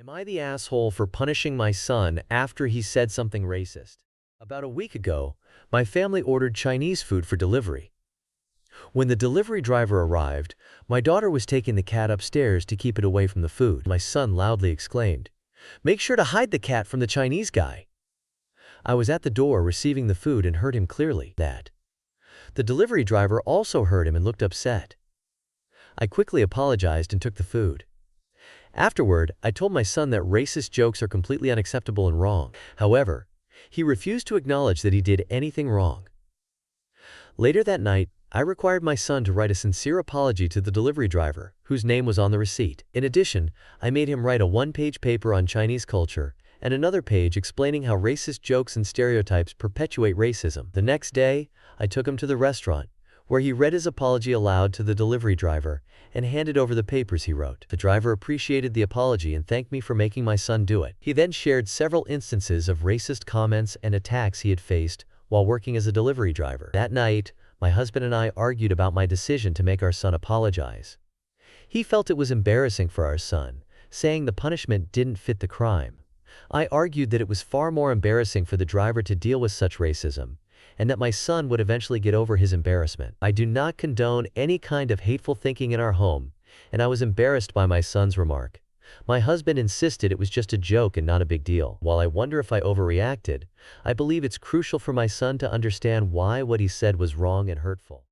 Am I the asshole for punishing my son after he said something racist? About a week ago, my family ordered Chinese food for delivery. When the delivery driver arrived, my daughter was taking the cat upstairs to keep it away from the food. My son loudly exclaimed, "Make sure to hide the cat from the Chinese guy." I was at the door receiving the food and heard him clearly. The delivery driver also heard him and looked upset. I quickly apologized and took the food. Afterward, I told my son that racist jokes are completely unacceptable and wrong. However, he refused to acknowledge that he did anything wrong. Later that night, I required my son to write a sincere apology to the delivery driver, whose name was on the receipt. In addition, I made him write a one-page paper on Chinese culture and another page explaining how racist jokes and stereotypes perpetuate racism. The next day, I took him to the restaurant, where he read his apology aloud to the delivery driver and handed over the papers he wrote. The driver appreciated the apology and thanked me for making my son do it. He then shared several instances of racist comments and attacks he had faced while working as a delivery driver. That night, my husband and I argued about my decision to make our son apologize. He felt it was embarrassing for our son, saying the punishment didn't fit the crime. I argued that it was far more embarrassing for the driver to deal with such racism, and that my son would eventually get over his embarrassment. I do not condone any kind of hateful thinking in our home, and I was embarrassed by my son's remark. My husband insisted it was just a joke and not a big deal. While I wonder if I overreacted, I believe it's crucial for my son to understand why what he said was wrong and hurtful.